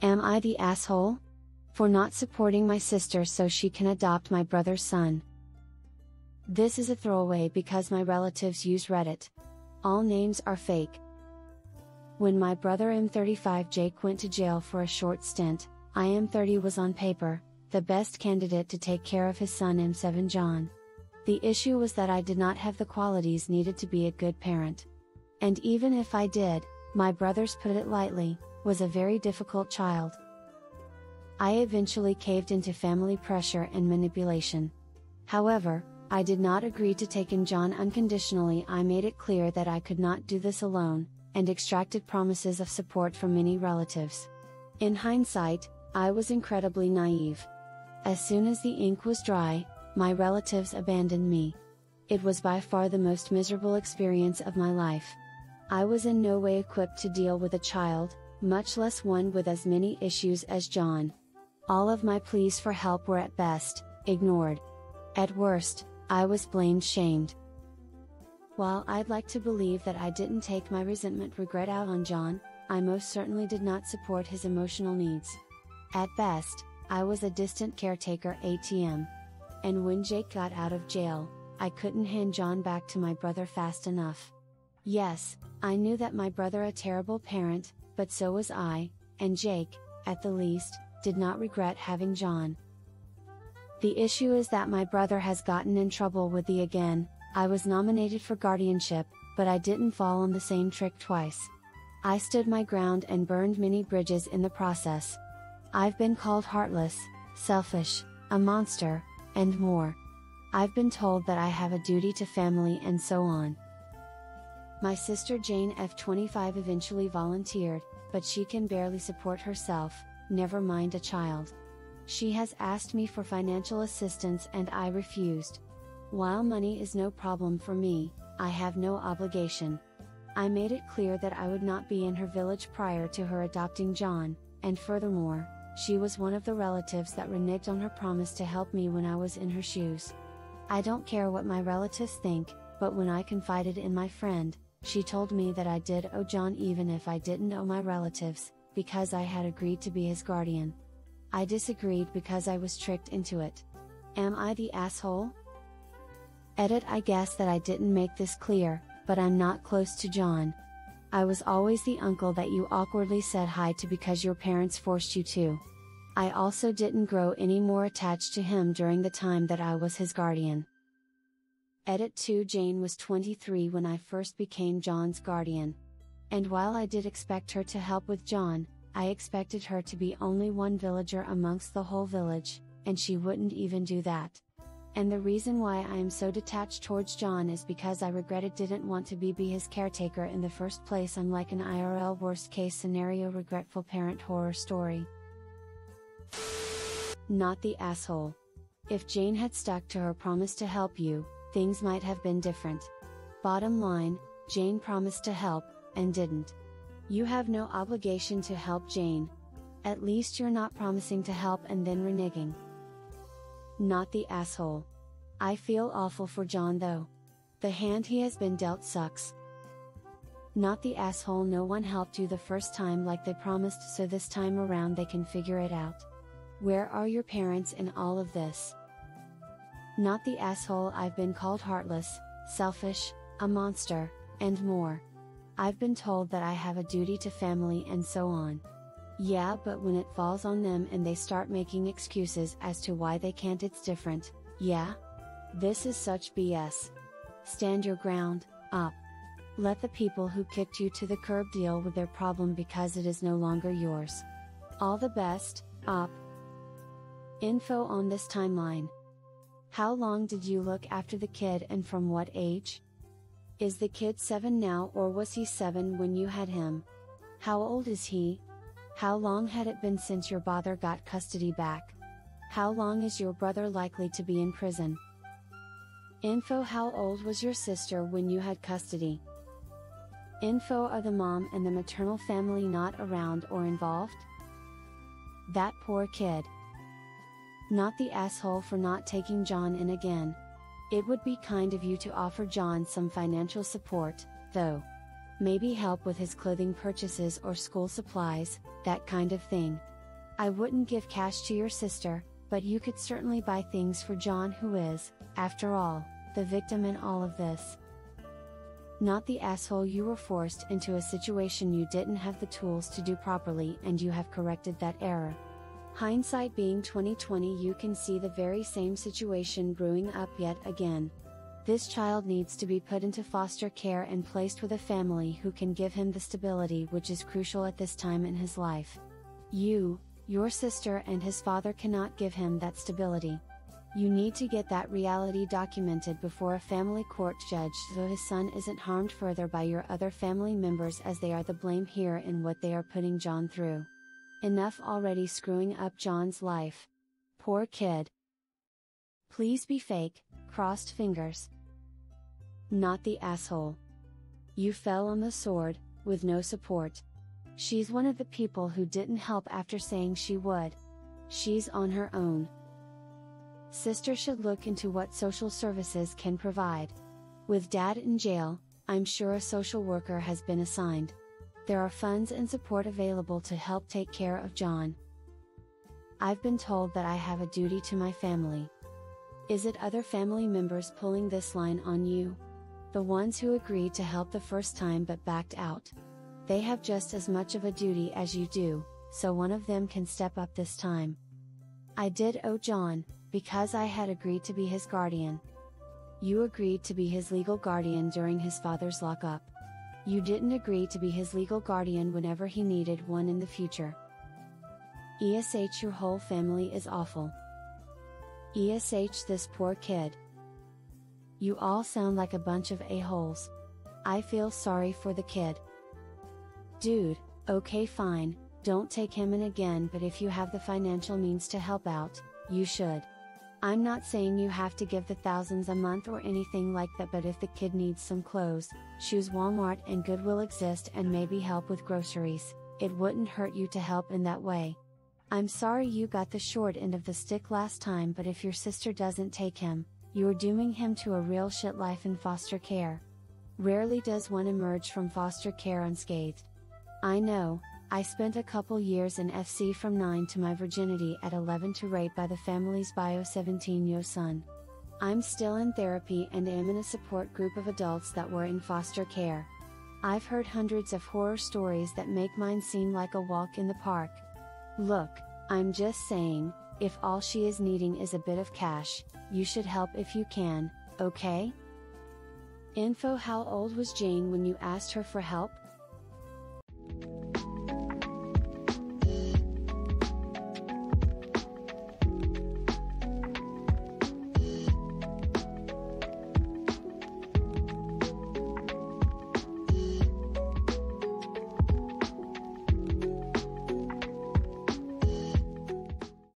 Am I the asshole? For not supporting my sister so she can adopt my brother's son. This is a throwaway because my relatives use Reddit. All names are fake. When my brother M35 Jake went to jail for a short stint, I M30 was on paper the best candidate to take care of his son M7 John. The issue was that I did not have the qualities needed to be a good parent. And even if I did, my brother's, put it lightly, was a very difficult child. I eventually caved into family pressure and manipulation. However, I did not agree to take in John unconditionally. I made it clear that I could not do this alone, and extracted promises of support from many relatives. In hindsight, I was incredibly naive. As soon as the ink was dry, my relatives abandoned me. It was by far the most miserable experience of my life. I was in no way equipped to deal with a child, much less one with as many issues as John. All of my pleas for help were at best ignored. At worst, I was blamed, shamed. While I'd like to believe that I didn't take my regret out on John, I most certainly did not support his emotional needs. At best, I was a distant caretaker ATM. And when Jake got out of jail, I couldn't hand John back to my brother fast enough. Yes, I knew that my brother a terrible parent, but so was I, and Jake, at the least, did not regret having John. The issue is that my brother has gotten in trouble with the again. I was nominated for guardianship, but I didn't fall on the same trick twice. I stood my ground and burned many bridges in the process. I've been called heartless, selfish, a monster, and more. I've been told that I have a duty to family and so on. My sister Jane F25 eventually volunteered, but she can barely support herself, never mind a child. She has asked me for financial assistance and I refused. While money is no problem for me, I have no obligation. I made it clear that I would not be in her village prior to her adopting John, and furthermore, she was one of the relatives that reneged on her promise to help me when I was in her shoes. I don't care what my relatives think, but when I confided in my friend, she told me that I did owe John even if I didn't owe my relatives, because I had agreed to be his guardian. I disagreed because I was tricked into it. Am I the asshole? Edit: I guess that I didn't make this clear, but I'm not close to John. I was always the uncle that you awkwardly said hi to because your parents forced you to. I also didn't grow any more attached to him during the time that I was his guardian. Edit 2: Jane was 23 when I first became John's guardian. And while I did expect her to help with John, I expected her to be only one villager amongst the whole village, and she wouldn't even do that. And the reason why I am so detached towards John is because I regretted didn't want to be his caretaker in the first place. I'm like an IRL worst case scenario regretful parent horror story. Not the asshole. If Jane had stuck to her promise to help you, things might have been different. Bottom line, Jane promised to help, and didn't. You have no obligation to help Jane. At least you're not promising to help and then reneging. Not the asshole. I feel awful for John though. The hand he has been dealt sucks. Not the asshole. No one helped you the first time like they promised, so this time around they can figure it out. Where are your parents in all of this? Not the asshole. I've been called heartless, selfish, a monster, and more. I've been told that I have a duty to family and so on. Yeah, but when it falls on them and they start making excuses as to why they can't, it's different. Yeah? This is such BS. Stand your ground, up. Let the people who kicked you to the curb deal with their problem because it is no longer yours. All the best, up. Info on this timeline. How long did you look after the kid and from what age? Is the kid 7 now or was he 7 when you had him? How old is he? How long had it been since your father got custody back? How long is your brother likely to be in prison? Info: how old was your sister when you had custody? Info: are the mom and the maternal family not around or involved? That poor kid. Not the asshole for not taking John in again. It would be kind of you to offer John some financial support, though. Maybe help with his clothing purchases or school supplies, that kind of thing. I wouldn't give cash to your sister, but you could certainly buy things for John, who is, after all, the victim in all of this. Not the asshole. You were forced into a situation you didn't have the tools to do properly, and you have corrected that error. Hindsight being 20/20, you can see the very same situation brewing up yet again. This child needs to be put into foster care and placed with a family who can give him the stability which is crucial at this time in his life. You, your sister, and his father cannot give him that stability. You need to get that reality documented before a family court judge so his son isn't harmed further by your other family members, as they are the blame here in what they are putting John through. Enough already screwing up John's life. Poor kid. Please be fake, crossed fingers. Not the asshole. You fell on the sword, with no support. She's one of the people who didn't help after saying she would. She's on her own. Sister should look into what social services can provide. With dad in jail, I'm sure a social worker has been assigned. There are funds and support available to help take care of John. I've been told that I have a duty to my family. Is it other family members pulling this line on you? The ones who agreed to help the first time but backed out. They have just as much of a duty as you do, so one of them can step up this time. I did owe John, because I had agreed to be his guardian. You agreed to be his legal guardian during his father's lockup. You didn't agree to be his legal guardian whenever he needed one in the future. ESH, your whole family is awful. ESH, this poor kid. You all sound like a bunch of a-holes. I feel sorry for the kid. Dude, okay fine, don't take him in again, but if you have the financial means to help out, you should. I'm not saying you have to give the thousands a month or anything like that, but if the kid needs some clothes, shoes, Walmart and Goodwill exist, and maybe help with groceries, it wouldn't hurt you to help in that way. I'm sorry you got the short end of the stick last time, but if your sister doesn't take him, you're dooming him to a real shit life in foster care. Rarely does one emerge from foster care unscathed. I know, I spent a couple years in FC from 9 to my virginity at 11 to rape by the family's bio 17-year son. I'm still in therapy and am in a support group of adults that were in foster care. I've heard hundreds of horror stories that make mine seem like a walk in the park. Look, I'm just saying, if all she is needing is a bit of cash, you should help if you can, okay? Info: how old was Jane when you asked her for help?